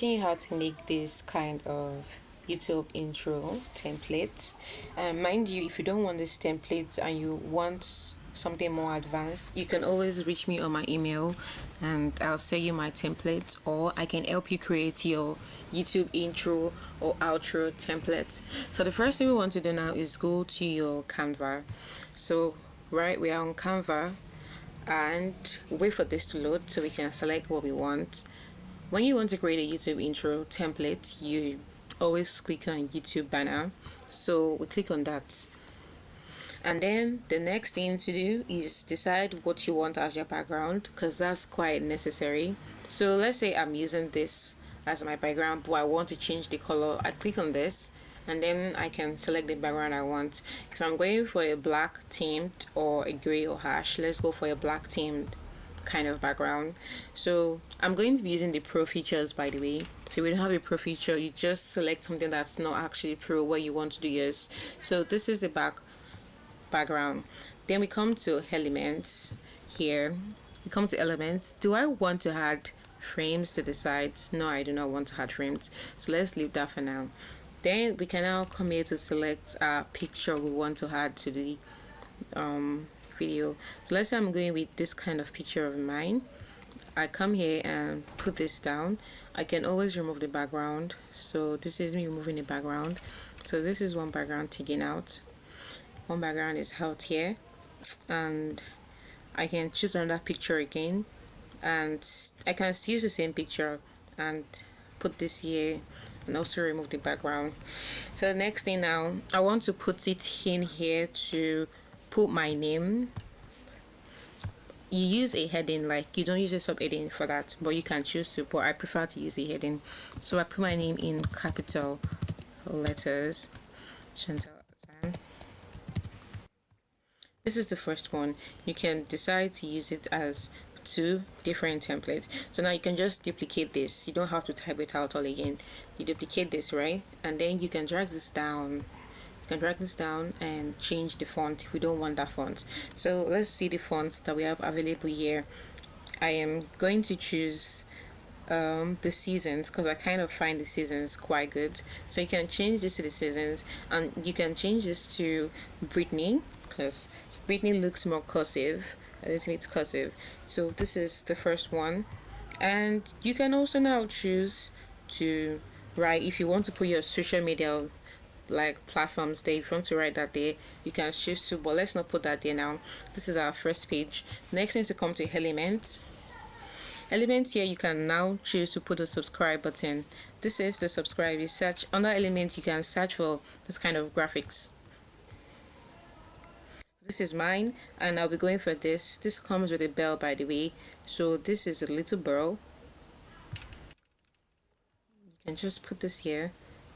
teaching you how to make this kind of YouTube intro template. Mind you, if you don't want this template and you want something more advanced, you can always reach me on my email and I'll send you my template, or I can help you create your YouTube intro or outro template. So the first thing we want to do now is go to your Canva. So we are on Canva and wait for this to load so we can select what we want. When you want to create a YouTube intro template, you always click on YouTube banner. So we click on that. And then the next thing to do is decide what you want as your background, because that's quite necessary. So let's say I'm using this as my background, but I want to change the color. I click on this and then I can select the background I want. If I'm going for a black themed or a gray or hash, let's go for a black themed kind of background. So I'm going to be using the pro features, by the way. So we don't have a pro feature, you just select something that's not actually pro what you want to do. Yes, so this is the background. Then we come to elements. Here we come to elements. Do I want to add frames to the sides? No, I do not want to add frames, so let's leave that for now. Then we can now come here to select a picture we want to add to the video. So let's say I'm going with this kind of picture of mine. I come here and put this down. I can always remove the background. So this is me removing the background. So this is one background taken out. One background is out here, and I can choose another picture again, and I can use the same picture and put this here and also remove the background. So the next thing now, I want to put it in here to put my name. You use a heading, like you don't use a subheading for that, but you can choose to, but I prefer to use a heading. So I put my name in capital letters, Chantal. This is the first one. You can decide to use it as two different templates. So now you can just duplicate this. You don't have to type it out all again. You duplicate this, right? And then you can drag this down. You can drag this down and change the font if we don't want that font. So let's see the fonts that we have available here. I am going to choose the seasons, because I kind of find the seasons quite good. So you can change this to the seasons, and you can change this to Brittany, because Brittany looks more cursive, a little bit cursive. So this is the first one, and you can also now choose to write, if you want to put your social media like platforms there, if you want to write that there, you can choose to, but let's not put that there now. This is our first page. Next thing is to come to elements. Here you can now choose to put a subscribe button. This is the subscribe. You search under elements, you can search for this kind of graphics. This is mine, and I'll be going for this. This comes with a bell, by the way. So this is a little bell. You can just put this here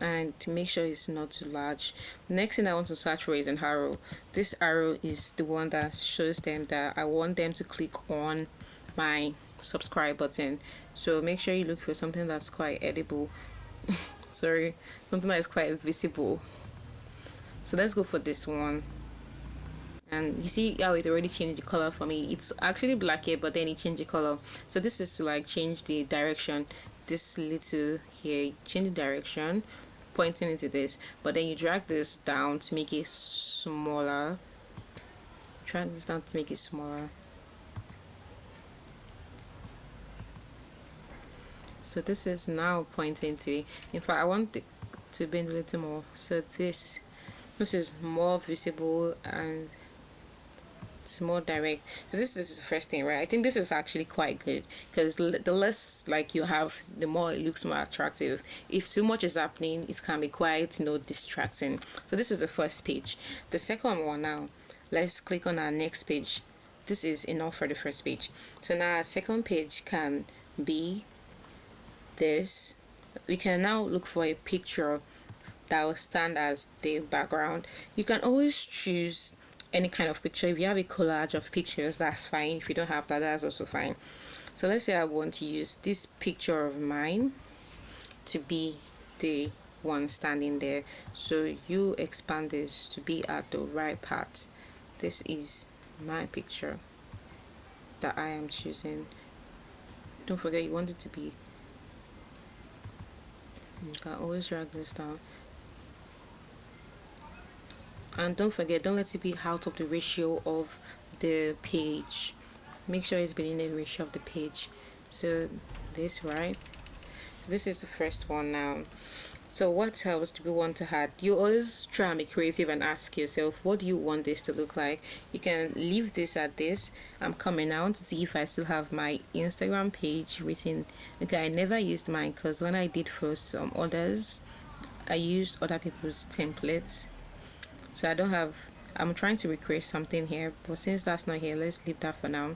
and to make sure it's not too large. The next thing I want to search for is an arrow. This arrow is the one that shows them that I want them to click on my subscribe button. So make sure you look for something that's quite edible. Sorry, something that is quite visible. So let's go for this one. And you see how it already changed the color for me. It's actually black here, but then it changed the color. So this is to like change the direction. This little here, change the direction, pointing into this, but then you drag this down to make it smaller. Drag this down to make it smaller. So this is now pointing to, in fact I want it to bend a little more, so this is more visible and it's more direct. So this is the first thing, right? I think this is actually quite good, because the less like you have, the more it looks more attractive. If too much is happening, it can be quite distracting. So this is the first page. The second one now, let's click on our next page. This is enough for the first page. So now our second page can be this. We can now look for a picture that will stand as the background. You can always choose any kind of picture. If you have a collage of pictures, that's fine. If you don't have that, that's also fine. So let's say I want to use this picture of mine to be the one standing there. So you expand this to be at the right part. This is my picture that I am choosing. Don't forget, you want it to be You can always drag this down. And don't forget, don't let it be out of the ratio of the page. Make sure it's within the ratio of the page. So this, right? This is the first one now. So what else do we want to add? You always try and be creative and ask yourself, what do you want this to look like? You can leave this at this. I'm coming out to see if I still have my Instagram page written. Okay, I never used mine because when I did for some others, I used other people's templates. So I don't have, I'm trying to recreate something here, but since that's not here, let's leave that for now.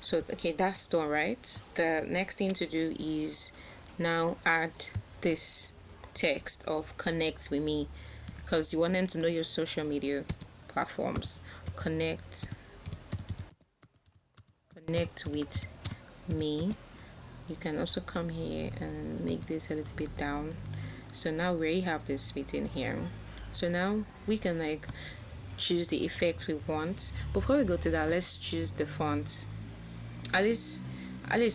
So okay, that's done, right? The next thing to do is now add this text of connect with me, because you want them to know your social media platforms. Connect with me. You can also come here and make this a little bit down. So now we already have this written here. So now we can like choose the effect we want. Before we go to that, let's choose the font. Alice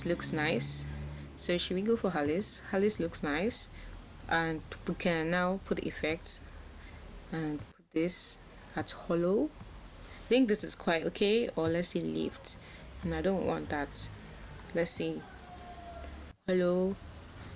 looks nice, so should we go for Alice? Alice looks nice, and we can now put the effects and put this at hollow. I think this is quite okay, or let's say lift, and I don't want that. Let's see, hello.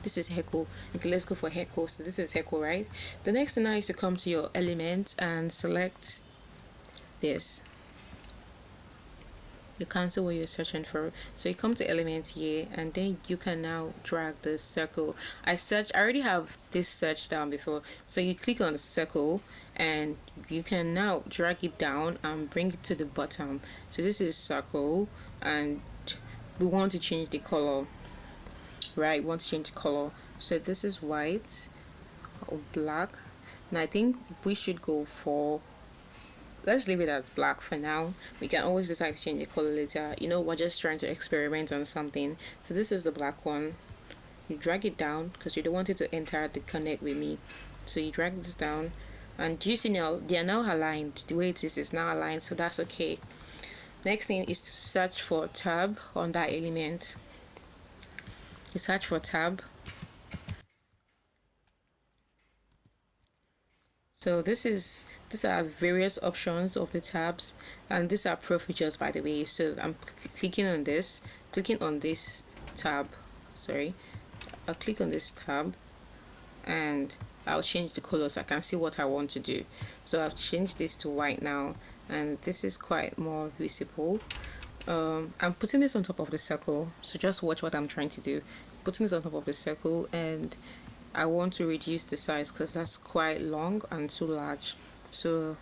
This is Heckle. Okay, let's go for Heckle. So this is Heckle, right? The next thing now is to come to your element and select this. You cancel what you're searching for. So you come to element here, and then you can now drag the circle. I already have this search down before. So you click on the circle and you can now drag it down and bring it to the bottom. So this is circle, and we want to change the color. Right, we want to change the color. So this is white or black. And I think we should go for, let's leave it as black for now. We can always decide to change the color later. You know, we're just trying to experiment on something. So this is the black one. You drag it down because you don't want it to enter the connect with me. So you drag this down, and you see now they are now aligned. The way it is now aligned, so that's okay. Next thing is to search for tab on that element. You search for tab. So these are various options of the tabs, and these are pro features, by the way. So I'm clicking on this tab. Sorry, I'll click on this tab, and I'll change the color so I can see what I want to do. So I've changed this to white now, and this is quite more visible. I'm putting this on top of the circle, so just watch what I'm trying to do. Putting this on top of the circle, and I want to reduce the size because that's quite long and too large. So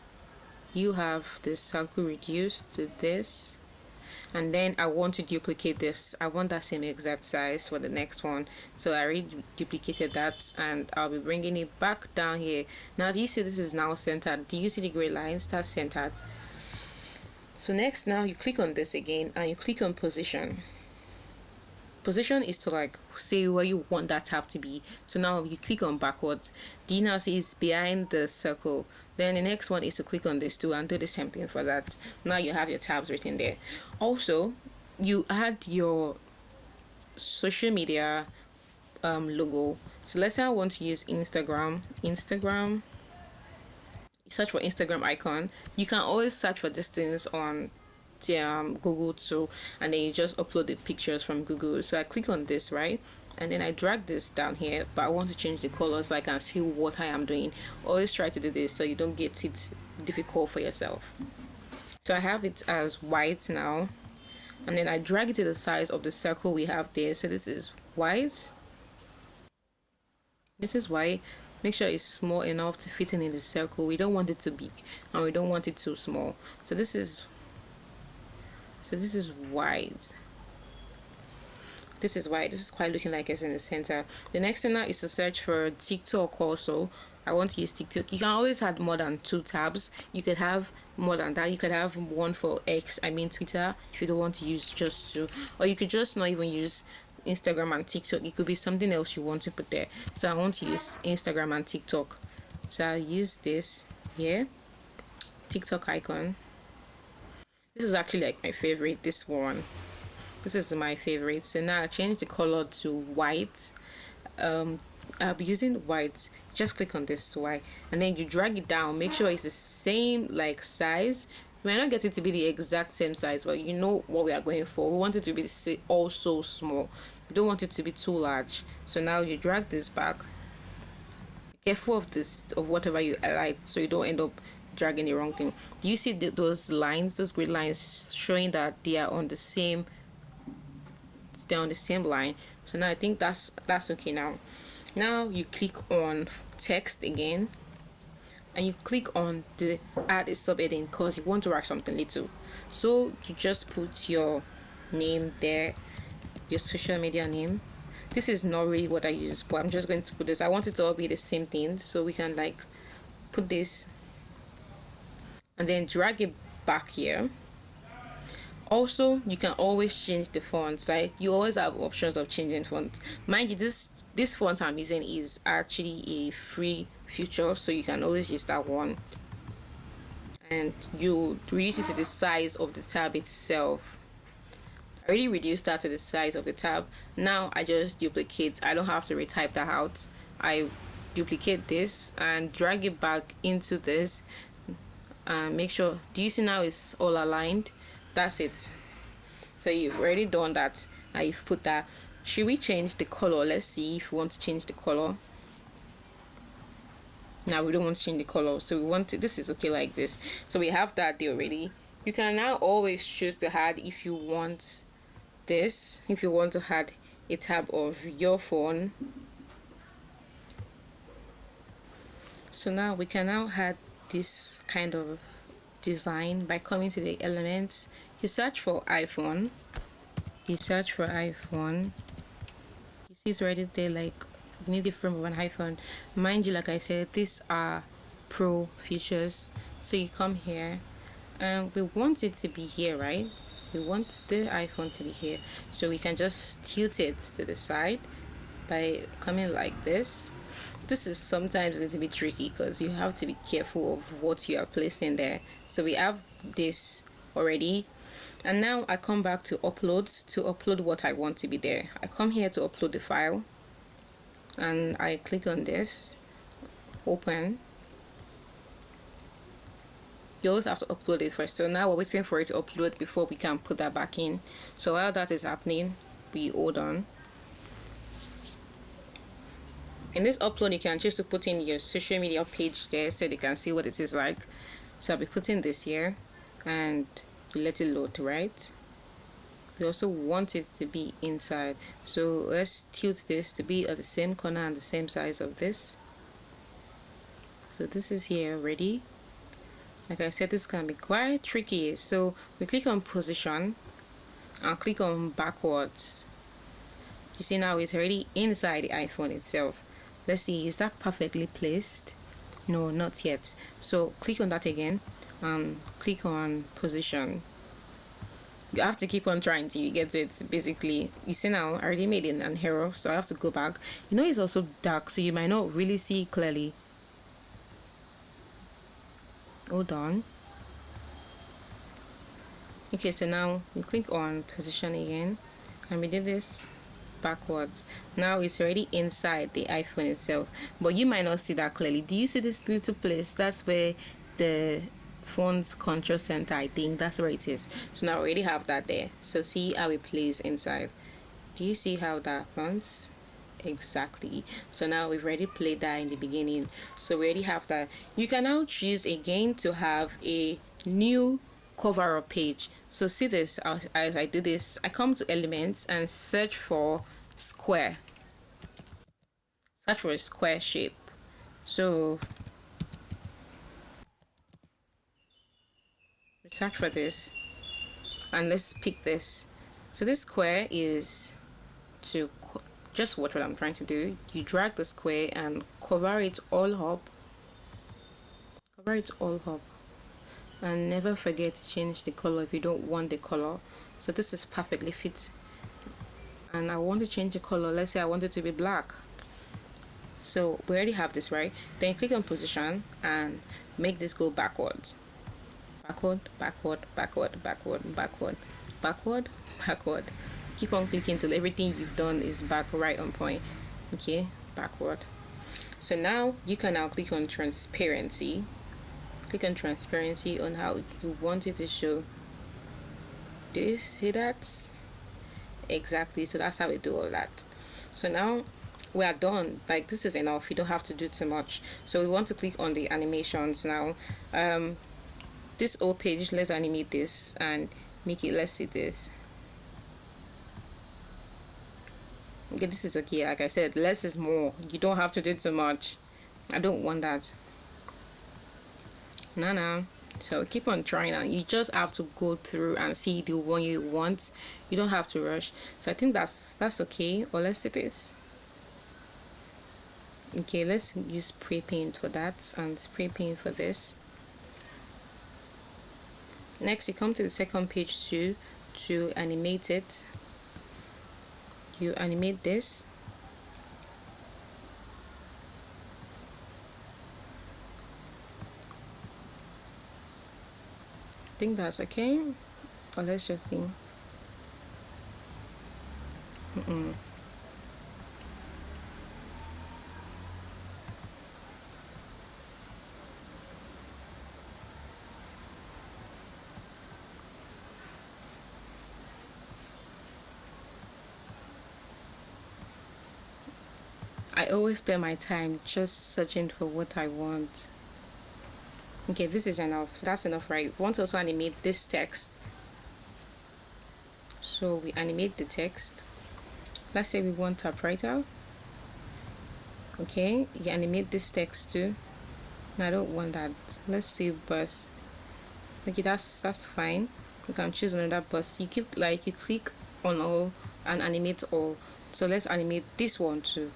you have the circle reduced to this, and then I want to duplicate this. I want that same exact size for the next one, so I already duplicated that, and I'll be bringing it back down here. Now do you see this is now centered? Do you see the gray lines? That's centered. So next, now you click on this again and you click on position. Position is to like say where you want that tab to be. So now you click on backwards. Do you now see it's behind the circle? Then the next one is to click on this too and do the same thing for that. Now you have your tabs written there. Also, you add your social media logo. So let's say I want to use Instagram. Search for Instagram icon. You can always search for these things on Google too, and then you just upload the pictures from Google. So I click on this, right, and then I drag this down here, but I want to change the color so I can see what I am doing. Always try to do this so you don't get it difficult for yourself. So I have it as white now, and then I drag it to the size of the circle we have there. So this is white. This is white. Make sure it's small enough to fit in the circle. We don't want it too big, and we don't want it too small. So this is white. This is white. This is quite looking like it's in the center. The next thing now is to search for TikTok also. I want to use TikTok. You can always add more than 2 tabs. You could have more than that. You could have one for Twitter, if you don't want to use just 2. Or you could just not even use Instagram and TikTok. It could be something else you want to put there. So I want to use Instagram and TikTok. So I'll use this here, TikTok icon. This is actually like my favorite. This is my favorite. So now I change the color to white. I'll be using white. Just click on this Y, and then you drag it down. Make sure it's the same like size. We might not get it to be the exact same size, but you know what we are going for. We want it to be also small. We don't want it to be too large. So now you drag this back. Be careful of this, of whatever you like, so you don't end up dragging the wrong thing. Do you see those lines, those grid lines showing that they are on the same, they're on the same line? So now I think that's okay. Now you click on text again, and you click on the add a subheading because you want to write something little. So you just put your name there, your social media name. This is not really what I use, but I'm just going to put this. I want it to all be the same thing, so we can like put this and then drag it back here. Also, you can always change the fonts. Like, you always have options of changing fonts. Mind you, this font I'm using is actually a free feature, so you can always use that one. And you reduce it to the size of the tab itself. I already reduced that to the size of the tab. Now I just duplicate. I don't have to retype that out. I duplicate this and drag it back into this, and make sure, do you see now it's all aligned? That's it. So you've already done that, and you've put that. Should we change the color? Let's see if we want to change the color. Now we don't want to change the color, so we want to, this is okay like this. So we have that there already. You can now always choose to add, if you want this, if you want to add a tab of your phone. So now we can now add this kind of design by coming to the elements. You search for iPhone. You search for iPhone. You see it's already there, like you need the frame of an iPhone. Mind you, like I said, these are pro features. So you come here, and we want it to be here, right? We want the iPhone to be here, so we can just tilt it to the side by coming like this. This is sometimes going to be tricky because you have to be careful of what you are placing there. So we have this already, and now I come back to uploads to upload what I want to be there. I come here to upload the file, and I click on this, open. You always have to upload it first. So now we're waiting for it to upload before we can put that back in. So while that is happening, we hold on. In this upload, you can choose to put in your social media page there so they can see what it is like. So I'll be putting this here, and you let it load, right? We also want it to be inside, so let's tilt this to be at the same corner and the same size of this. So this is here already. Like I said, this can be quite tricky. So we click on position and click on backwards. You see now it's already inside the iPhone itself. Let's see, is that perfectly placed? No, not yet. So click on that again and click on position. You have to keep on trying till you get it. Basically, you see now I already made an error, so I have to go back. You know, it's also dark, so you might not really see clearly. Hold on. Okay, so now we click on position again, and we do this backwards. Now it's already inside the iPhone itself, but you might not see that clearly. Do you see this little place? That's where the phone's control center, I think that's where it is. So now we already have that there. So see how it plays inside. Do you see how that happens? Exactly. So now we've already played that in the beginning, so we already have that. You can now choose again to have a new cover up page. So see this, as I do this, I come to elements and search for square. Search for a square shape. So we search for this, and let's pick this. So this square is to just watch what I'm trying to do. You drag the square and cover it all up. Cover it all up. And never forget to change the color if you don't want the color. So this is perfectly fit. And I want to change the color. Let's say I want it to be black. So we already have this, right? Then click on position and make this go backwards. Backward, backward, backward, backward, backward, backward, backward. Keep on clicking till everything you've done is back right on point. Okay, backward. So now you can now click on transparency. Click on transparency on how you want it to show. Do you see that? Exactly. So that's how we do all that. So now we are done. Like, this is enough. You don't have to do too much. So we want to click on the animations now. This whole page, let's animate this and make it, let's see this. Okay, this is okay. Like I said, less is more. You don't have to do too much. I don't want that. No. So keep on trying, and you just have to go through and see the one you want. You don't have to rush. So I think that's okay. Or let's see this. Okay, let's use spray paint for that and spray paint for this. Next, you come to the second page to animate it. You animate this. I think that's okay. Or let's just think. I always spend my time just searching for what I want. Okay, this is enough. So that's enough, right? We want to also animate this text. So we animate the text. Let's say we want typewriter. Okay, you animate this text too. No, I don't want that. Let's say bus. Okay, that's fine. You can choose another bus. You click on all and animate all. So let's animate this one too.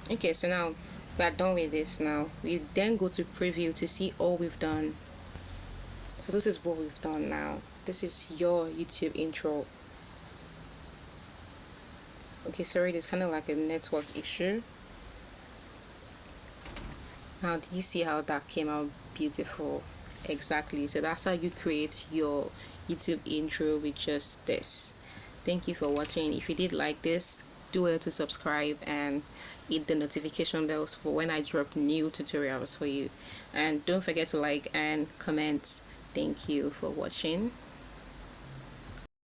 Okay, so now we are done with this. Now we then go to preview to see all we've done. So this is what we've done now. This is your YouTube intro. Okay, sorry, there's kind of like a network issue. Now, do you see how that came out beautiful? Exactly. So that's how you create your YouTube intro with just this. Thank you for watching. If you did like this, do well to subscribe and hit the notification bells for when I drop new tutorials for you. And don't forget to like and comment. Thank you for watching.